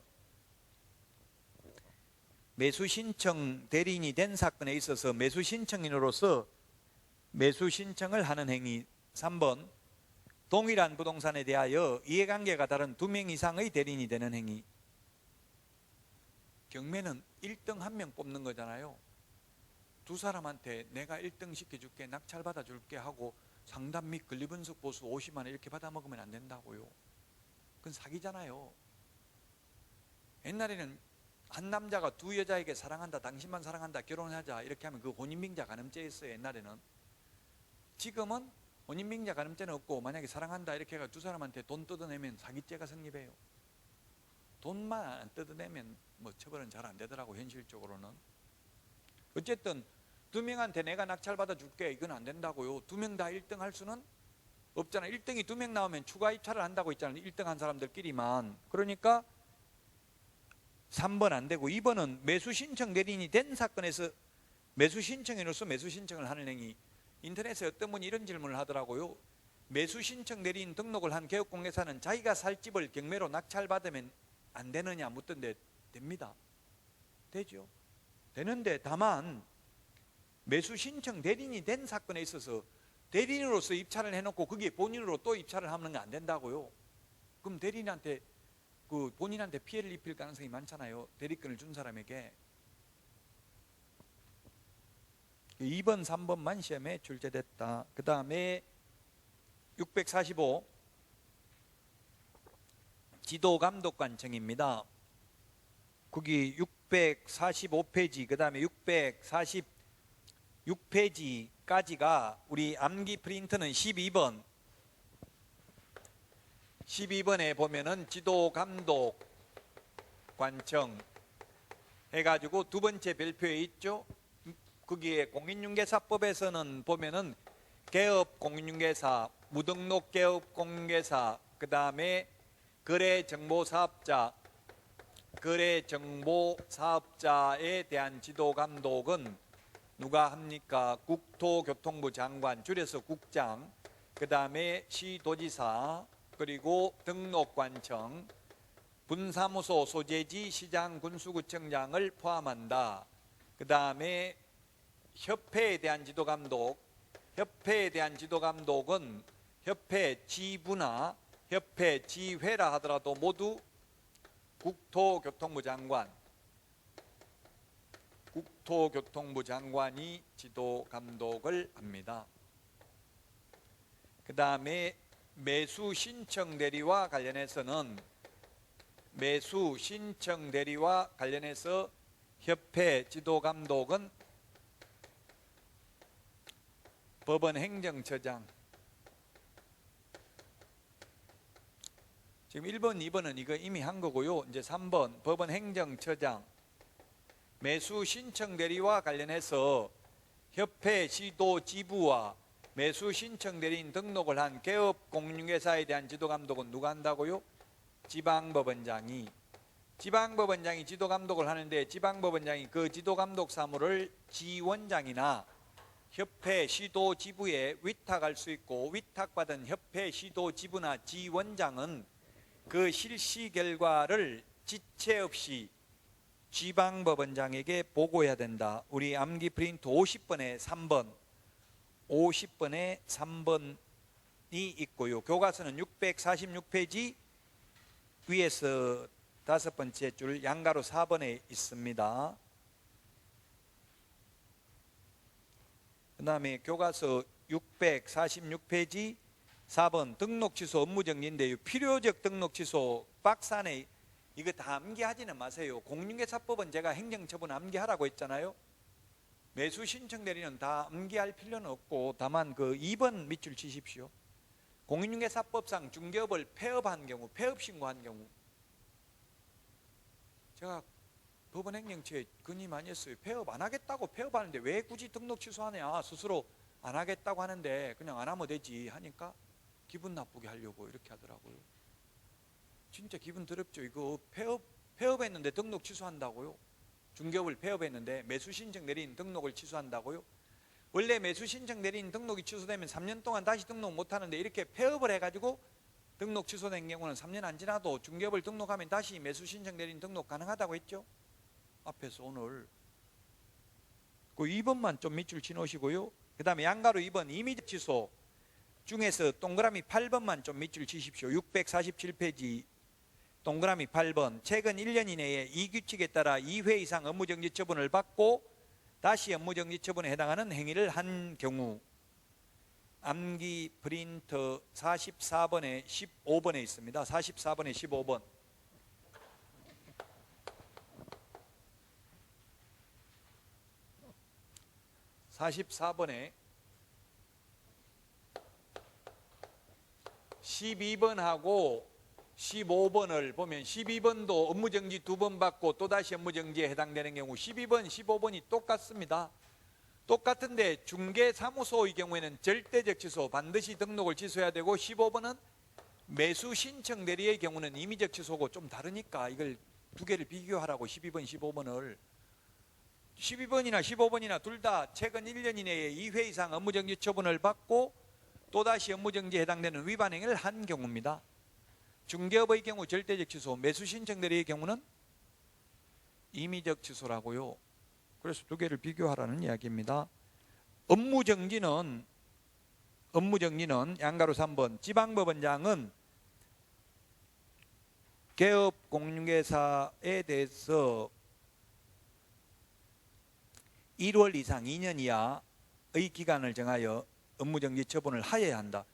매수신청 대리인이 된 사건에 있어서 매수신청인으로서 매수신청을 하는 행위. 3번 동일한 부동산에 대하여 이해관계가 다른 2명 이상의 대리인이 되는 행위. 경매는 1등 1명 뽑는 거잖아요. 두 사람한테 내가 1등 시켜줄게, 낙찰 받아줄게 하고 상담 및 권리분석 보수 50만 원 이렇게 받아먹으면 안 된다고요. 그건 사기잖아요. 옛날에는 한 남자가 두 여자에게 사랑한다, 당신만 사랑한다, 결혼하자 이렇게 하면 그 혼인빙자 간음죄였어요. 옛날에는. 지금은 혼인빙자 간음죄는 없고 만약에 사랑한다 이렇게 해서 두 사람한테 돈 뜯어내면 사기죄가 성립해요. 돈만 안 뜯어내면 뭐 처벌은 잘 안 되더라고. 현실적으로는. 어쨌든 2명한테 내가 낙찰 받아줄게 이건 안 된다고요. 2명 다 1등 할 수는 없잖아요. 1등이 2명 나오면 추가 입찰을 한다고 있잖아요. 1등 한 사람들끼리만. 그러니까 3번 안 되고 2번은 매수신청 대리인이 된 사건에서 매수신청인으로서 매수신청을 하는 행위. 인터넷에 어떤 분이 이런 질문을 하더라고요. 매수신청 대리인 등록을 한 개업공개사는 자기가 살 집을 경매로 낙찰받으면 안 되느냐 묻던데 됩니다. 되죠. 되는데 다만 매수신청 대리인이 된 사건에 있어서 대리인으로서 입찰을 해놓고 그게 본인으로 또 입찰을 하면 안 된다고요. 그럼 대리인한테 본인한테 피해를 입힐 가능성이 많잖아요. 대리권을 준 사람에게. 2번, 3번만 시험에 출제됐다. 그 다음에 645 지도감독관청입니다. 거기 645페이지 그 다음에 646페이지까지가 우리 암기 프린트는 12번에 보면은 지도감독관청 해가지고 두 번째 별표에 있죠. 거기에 공인중개사법에서는 보면은 개업공인중개사, 무등록 개업공개사, 그 다음에 거래정보사업자에 대한 지도감독은 누가 합니까? 국토교통부 장관, 줄여서 국장, 그 다음에 시도지사, 그리고 등록관청, 분사무소 소재지 시장 군수구청장을 포함한다. 그 다음에 협회에 대한 지도감독은 협회 지부나 협회 지회라 하더라도 모두 국토교통부 장관이 지도감독을 합니다. 그 다음에 매수신청 대리와 관련해서 협회 지도감독은 법원 행정처장. 지금 1번, 2번은 이거 이미 한 거고요. 이제 3번 법원 행정처장. 매수 신청 대리와 관련해서 협회 시도 지부와 매수 신청 대리인 등록을 한 개업 공인중개사에 대한 지도 감독은 누가 한다고요? 지방법원장이 지도감독을 하는데 지방법원장이 그 지도감독 사무를 지원장이나 협회 시도 지부에 위탁할 수 있고 위탁받은 협회 시도 지부나 지원장은 그 실시 결과를 지체 없이 지방법원장에게 보고해야 된다. 우리 암기 프린트 50번에 3번 50번에 3번이 있고요. 교과서는 646페이지 위에서 5번째 줄 양가로 4번에 있습니다. 그 다음에 교과서 646페이지 4번 등록 취소 업무 정지인데요. 필요적 등록 취소 박스 안에 이거 다 암기하지는 마세요. 공인중개사법은 제가 행정처분 암기하라고 했잖아요. 매수 신청 대리는 다 암기할 필요는 없고 다만 그 2번 밑줄 치십시오. 공인중개사법상 중개업을 폐업한 경우, 폐업 신고한 경우, 제가 법원 행정처에 건의 많이 했어요. 폐업 안 하겠다고 폐업하는데 왜 굳이 등록 취소하냐. 스스로 안 하겠다고 하는데 그냥 안 하면 되지 하니까 기분 나쁘게 하려고 이렇게 하더라고요. 진짜 기분 더럽죠. 이거 폐업했는데 등록 취소한다고요. 중개업을 폐업했는데 매수 신청 내린 등록을 취소한다고요. 원래 매수 신청 내린 등록이 취소되면 3년 동안 다시 등록 못하는데 이렇게 폐업을 해가지고 등록 취소된 경우는 3년 안 지나도 중개업을 등록하면 다시 매수 신청 내린 등록 가능하다고 했죠. 앞에서 오늘 그 2번만 좀 밑줄 치놓으시고요. 그 다음에 양가로 2번 임의적 취소 중에서 동그라미 8번만 좀 밑줄 치십시오. 647페이지 동그라미 8번 최근 1년 이내에 이 규칙에 따라 2회 이상 업무정지 처분을 받고 다시 업무정지 처분에 해당하는 행위를 한 경우 암기 프린터 44번에 15번에 있습니다. 44번에 15번 44번에 12번하고 15번을 보면 12번도 업무정지 2번 받고 또다시 업무정지에 해당되는 경우 12번, 15번이 똑같습니다. 똑같은데 중개사무소의 경우에는 절대적 취소, 반드시 등록을 취소해야 되고 15번은 매수 신청 대리의 경우는 임의적 취소고 좀 다르니까 이걸 두 개를 비교하라고 12번, 15번을 12번이나 15번이나 둘 다 최근 1년 이내에 2회 이상 업무정지 처분을 받고 또다시 업무정지에 해당되는 위반 행위를 한 경우입니다. 중개업의 경우 절대적 취소, 매수 신청 대리의 경우는 임의적 취소라고요. 그래서 두 개를 비교하라는 이야기입니다. 업무정지는 양가로 3번 지방법원장은 개업 공인중개사에 대해서 1월 이상 2년 이하의 기간을 정하여 업무정지 처분을 하여야 한다.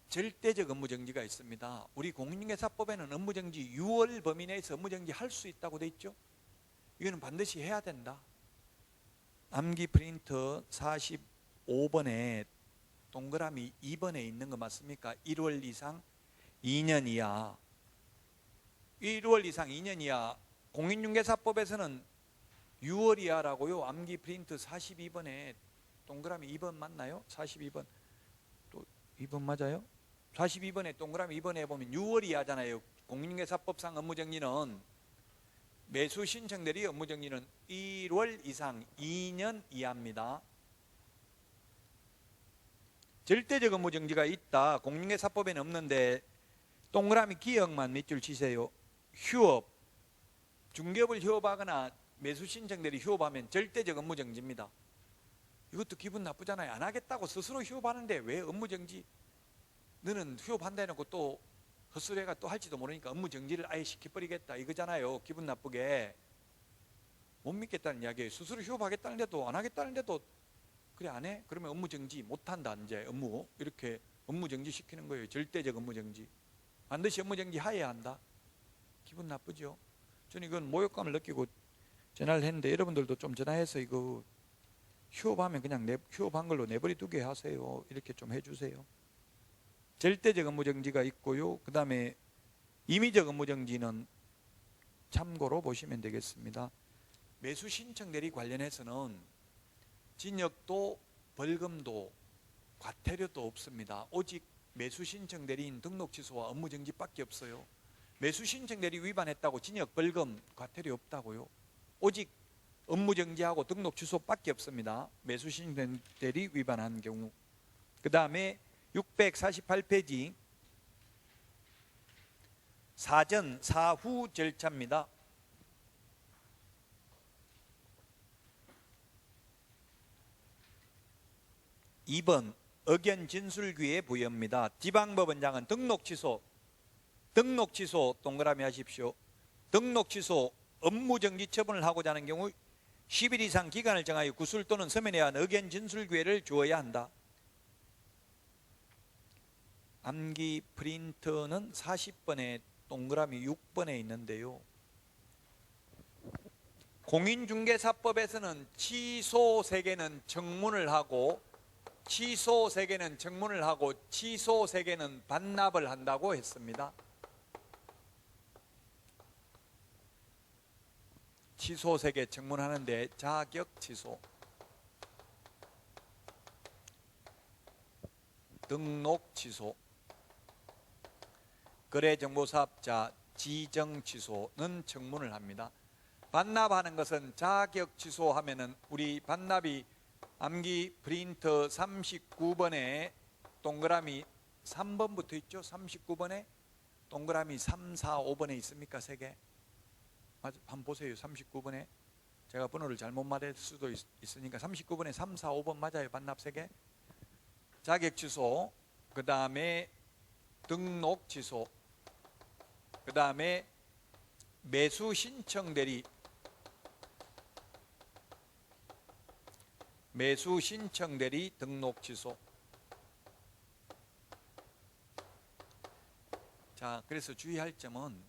절대적 업무정지가 있습니다. 우리 공인중개사법에는 업무정지 6월 범위 내에서 업무정지 할 수 있다고 돼 있죠. 이거는 반드시 해야 된다. 암기 프린터 45번에 동그라미 2번에 있는 거 맞습니까? 1월 이상 2년 이하 1월 이상 2년 이하 공인중개사법에서는 6월 이하라고요. 암기 프린트 42번에 동그라미 2번 맞나요? 42번 또 2번 맞아요? 42번에 동그라미 2번에 보면 6월 이하잖아요. 공인중개사법상 업무정지는 매수 신청 대리 업무정지는 1월 이상 2년 이하입니다. 절대적 업무정지가 있다. 공인중개사법에는 없는데 동그라미 기억만 밑줄 치세요. 휴업, 중개업을 휴업하거나 매수 신청 대리 휴업하면 절대적 업무정지입니다. 이것도 기분 나쁘잖아요. 안 하겠다고 스스로 휴업하는데 왜 업무정지? 너는 휴업한다 해놓고 또 헛소리가 또 할지도 모르니까 업무정지를 아예 시켜버리겠다 이거잖아요. 기분 나쁘게 못 믿겠다는 이야기예요. 스스로 휴업하겠다는데도 안 하겠다는데도 그래 안 해? 그러면 업무정지 못한다. 이제 업무 이렇게 업무정지 시키는 거예요. 절대적 업무정지. 반드시 업무정지 하여야 한다. 기분 나쁘죠? 저는 이건 모욕감을 느끼고 전화를 했는데 여러분들도 좀 전화해서 이거 휴업하면 그냥 휴업한 걸로 내버려 두게 하세요. 이렇게 좀 해주세요. 절대적 업무정지가 있고요. 그 다음에 임의적 업무정지는 참고로 보시면 되겠습니다. 매수 신청 대리 관련해서는 징역도 벌금도 과태료도 없습니다. 오직 매수 신청 대리인 등록 취소와 업무정지밖에 없어요. 매수 신청 대리 위반했다고 징역, 벌금, 과태료 없다고요. 오직 업무 정지하고 등록 취소밖에 없습니다. 매수 신청 대리 위반한 경우. 그 다음에 648페이지 사전 사후 절차입니다. 2번 의견 진술기에 부여입니다. 지방법원장은 등록 취소 동그라미 하십시오. 등록 취소 업무 정지 처분을 하고자 하는 경우 10일 이상 기간을 정하여 구술 또는 서면에 의한 의견 진술 기회를 주어야 한다. 암기 프린터는 40번에 동그라미 6번에 있는데요. 공인중개사법에서는 취소 세개는 청문을 하고 취소 세개는 반납을 한다고 했습니다. 취소 세개 청문하는데 자격 취소, 등록 취소, 거래정보사업자 지정 취소는 청문을 합니다. 반납하는 것은 자격 취소하면은 우리 반납이 암기 프린터 39번에 동그라미 3번부터 있죠. 39번에 동그라미 3, 4, 5번에 있습니까? 3개. 한번 보세요. 39번에 제가 번호를 잘못 말할 수도 있으니까 39번에 3, 4, 5번 맞아요. 반납 3개. 자격 취소, 그 다음에 등록 취소, 그 다음에 매수 신청 대리, 등록 취소. 자, 그래서 주의할 점은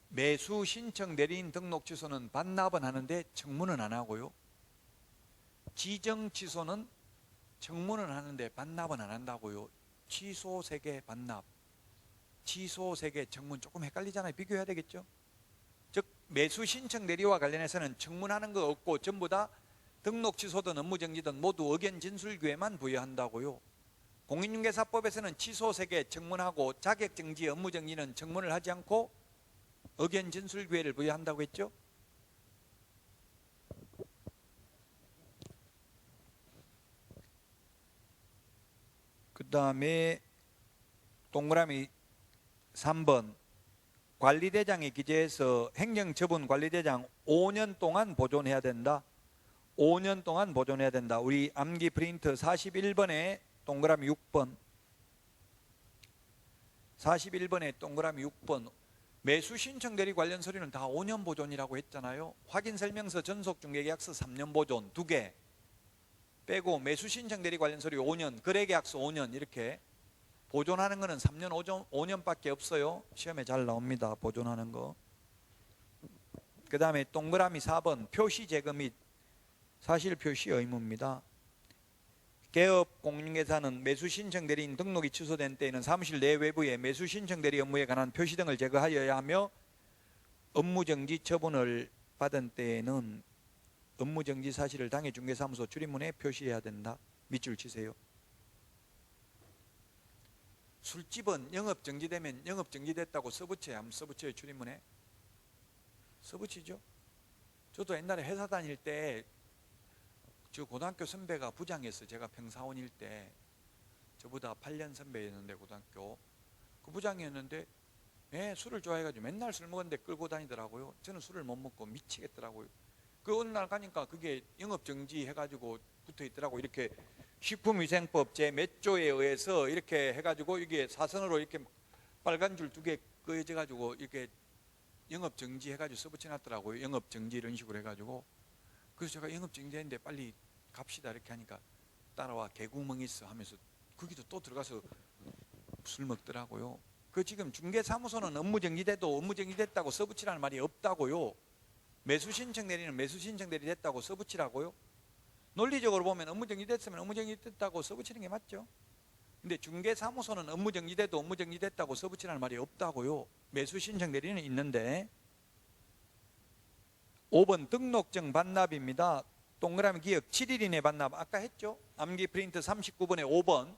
매수 신청 대리인 등록 취소는 반납은 하는데 청문은 안 하고요. 지정 취소는 청문은 하는데 반납은 안 한다고요. 취소 세개 반납, 취소 세개 청문 조금 헷갈리잖아요. 비교해야 되겠죠. 즉 매수 신청 대리와 관련해서는 청문하는 거 없고 전부 다 등록 취소든 업무 정지든 모두 의견 진술 기회만 부여한다고요. 공인중개사법에서는 취소 세개 청문하고 자격 정지, 업무 정지는 청문을 하지 않고 의견 진술 기회를 부여한다고 했죠. 그 다음에 동그라미 3번 관리대장에 기재해서 행정처분 관리대장 5년 동안 보존해야 된다. 5년 동안 보존해야 된다. 우리 암기 프린트 41번에 동그라미 6번, 41번에 동그라미 6번 매수 신청 대리 관련 서류는 다 5년 보존이라고 했잖아요. 확인 설명서, 전속 중개계약서 3년 보존 2개 빼고 매수 신청 대리 관련 서류 5년, 거래계약서 5년 이렇게 보존하는 거는 3년, 5년밖에 없어요. 시험에 잘 나옵니다. 보존하는 거. 그 다음에 동그라미 4번 표시 제거 및 사실 표시 의무입니다. 개업 공인중개사는 매수 신청 대리인 등록이 취소된 때에는 사무실 내 외부에 매수 신청 대리 업무에 관한 표시 등을 제거하여야 하며 업무 정지 처분을 받은 때에는 업무 정지 사실을 당해 중개사무소 출입문에 표시해야 된다. 밑줄 치세요. 술집은 영업 정지되면 영업 정지됐다고 써붙여야 하면 써붙여요. 출입문에 써붙이죠. 저도 옛날에 회사 다닐 때 저 고등학교 선배가 부장이었어요. 제가 평사원일 때 저보다 8년 선배였는데 고등학교 그 부장이었는데 술을 좋아해가지고 맨날 술 먹었는데 끌고 다니더라고요. 저는 술을 못 먹고 미치겠더라고요. 그 어느 날 가니까 그게 영업정지 해가지고 붙어있더라고. 이렇게 식품위생법 제 몇 조에 의해서 이렇게 해가지고 이게 사선으로 이렇게 빨간 줄 2개 끄어져가지고 이렇게 영업정지 해가지고 써붙여놨더라고요. 영업정지 이런 식으로 해가지고. 그래서 제가 영업정지했는데 빨리 갑시다 이렇게 하니까 따라와 개구멍이 있어 하면서 거기도 또 들어가서 술 먹더라고요. 그 지금 중개사무소는 업무 정지돼도 업무 정지됐다고 써붙이라는 말이 없다고요. 매수 신청 대리는 매수 신청 대리 됐다고 써붙이라고요. 논리적으로 보면 업무 정지됐으면 업무 정지됐다고 써붙이는 게 맞죠. 근데 중개사무소는 업무 정지돼도 업무 정지됐다고 써붙이라는 말이 없다고요. 매수 신청 대리는 있는데. 5번 등록증 반납입니다. 동그라미 기억 7일 이내 반납 아까 했죠. 암기 프린트 39번에 5번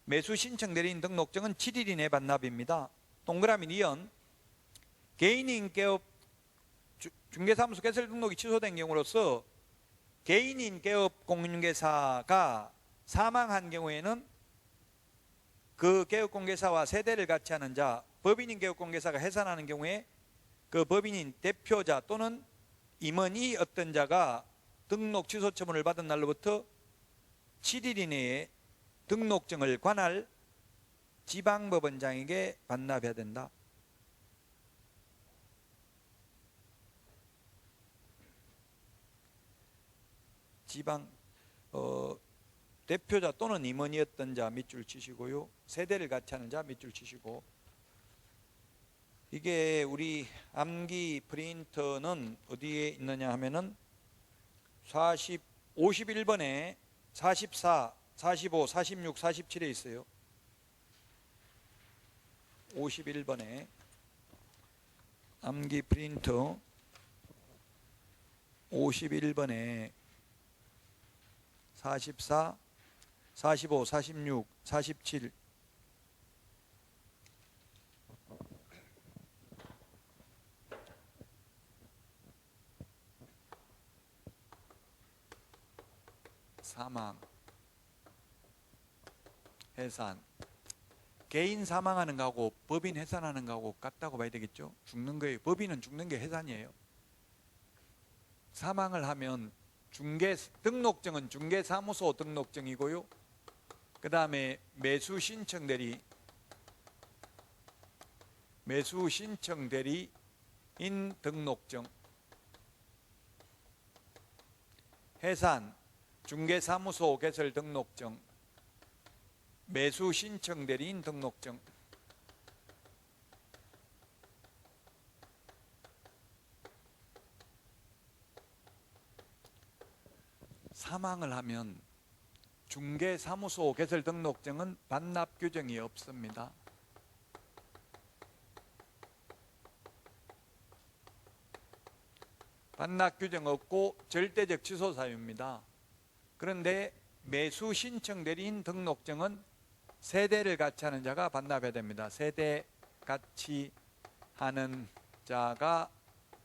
매수 신청 대리인 등록증은 7일 이내 반납입니다. 동그라미 니은 개인인 개업 중개사무소 개설 등록이 취소된 경우로서 개인인 개업 공인중개사가 사망한 경우에는 그 개업공개사와 세대를 같이 하는 자, 법인인 개업공개사가 해산하는 경우에 그 법인인 대표자 또는 임원이 어떤 자가 등록 취소 처분을 받은 날로부터 7일 이내에 등록증을 관할 지방법원장에게 반납해야 된다. 대표자 또는 임원이었던 자 밑줄 치시고요. 세대를 같이 하는 자 밑줄 치시고, 이게 우리 암기 프린터는 어디에 있느냐 하면은 51번에 44, 45, 46, 47에 있어요. 51번에 암기 프린터 51번에 44, 45, 46, 47 사망, 해산. 개인 사망하는 거하고 법인 해산하는 거하고 같다고 봐야 되겠죠. 죽는 거예요. 법인은 죽는 게 해산이에요. 사망을 하면 등록증은 중개사무소 등록증이고요. 그 다음에 매수신청대리인 등록증. 해산 중개사무소 개설 등록증, 매수신청대리인 등록증. 사망을 하면 중개사무소 개설 등록증은 반납 규정이 없습니다. 반납 규정 없고 절대적 취소 사유입니다. 그런데 매수신청대리인 등록증은 세대를 같이 하는 자가 반납해야 됩니다. 세대 같이 하는 자가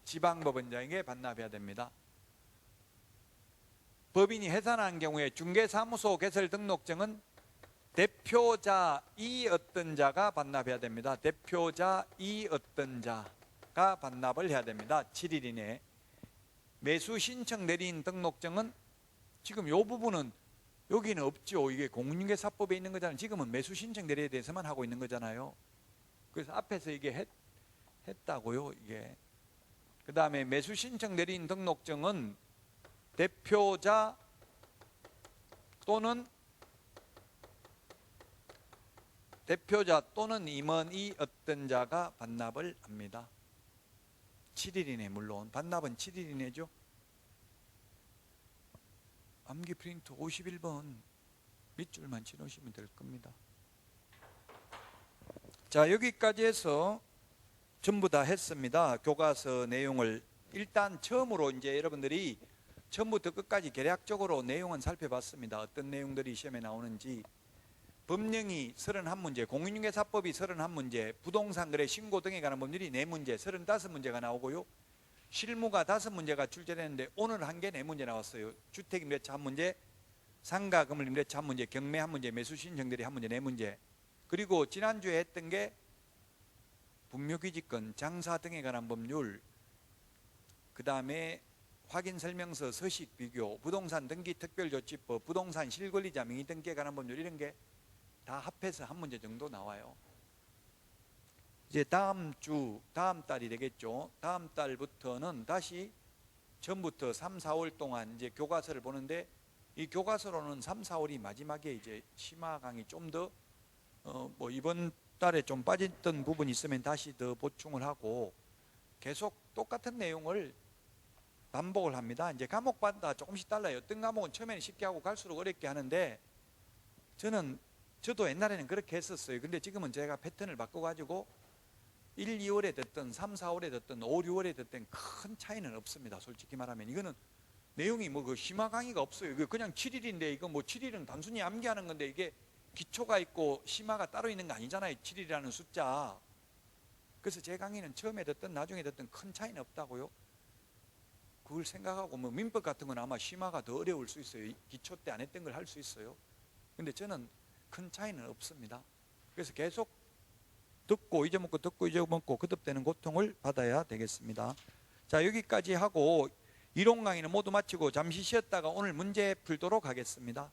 지방법원장에게 반납해야 됩니다. 법인이 해산한 경우에 중개사무소 개설 등록증은 대표자이 어떤 자가 반납해야 됩니다. 대표자이 어떤 자가 반납을 해야 됩니다. 7일 이내에. 매수신청대리인 등록증은 지금 이 부분은 여기는 없죠. 이게 공인중개사법에 있는 거잖아요. 지금은 매수신청대리에 대해서만 하고 있는 거잖아요. 그래서 앞에서 이게 했다고요. 이게. 그 다음에 매수신청대리인 등록증은 대표자 또는 임원이 어떤 자가 반납을 합니다. 7일 이내. 물론 반납은 7일 이내죠. 암기 프린트 51번 밑줄만 치놓으시면 될 겁니다. 자, 여기까지 해서 전부 다 했습니다. 교과서 내용을 일단 처음으로 이제 여러분들이 처음부터 끝까지 개략적으로 내용은 살펴봤습니다. 어떤 내용들이 시험에 나오는지. 법령이 31문제, 공인중개사법이 31문제, 부동산 거래 신고 등에 관한 법률이 4문제, 35문제가 나오고요. 실무가 5문제가 출제되는데 오늘 한 개 4문제 나왔어요. 주택임대차 1문제, 상가건물임대차 1문제, 경매 1문제, 매수신청대리 1문제, 4문제. 그리고 지난주에 했던 게 분묘기지권, 장사 등에 관한 법률, 그 다음에 확인설명서 서식 비교, 부동산 등기 특별조치법, 부동산 실권리자 명의 등기에 관한 법률, 이런 게 다 합해서 1문제 정도 나와요. 이제 다음 달이 되겠죠. 다음 달부터는 다시 전부터 3, 4월 동안 이제 교과서를 보는데, 이 교과서로는 3, 4월이 마지막에 이제 심화 강의 좀 더 뭐 이번 달에 좀 빠졌던 부분이 있으면 다시 더 보충을 하고 계속 똑같은 내용을 반복을 합니다. 이제 과목마다 조금씩 달라요. 어떤 과목은 처음에는 쉽게 하고 갈수록 어렵게 하는데, 저도 옛날에는 그렇게 했었어요. 근데 지금은 제가 패턴을 바꿔가지고 1, 2월에 됐든 3, 4월에 됐든 5, 6월에 됐든 큰 차이는 없습니다. 솔직히 말하면 이거는 내용이 뭐 그 심화 강의가 없어요. 이거 그냥 7일인데 이거 뭐 7일은 단순히 암기하는 건데 이게 기초가 있고 심화가 따로 있는 거 아니잖아요. 7일이라는 숫자. 그래서 제 강의는 처음에 듣든 나중에 듣든 큰 차이는 없다고요. 그걸 생각하고 뭐 민법 같은 건 아마 심화가 더 어려울 수 있어요. 기초 때 안 했던 걸 할 수 있어요. 근데 저는 큰 차이는 없습니다. 그래서 계속 듣고 잊어먹고 듣고 잊어먹고 거듭되는 고통을 받아야 되겠습니다. 자, 여기까지 하고 이론 강의는 모두 마치고 잠시 쉬었다가 오늘 문제 풀도록 하겠습니다.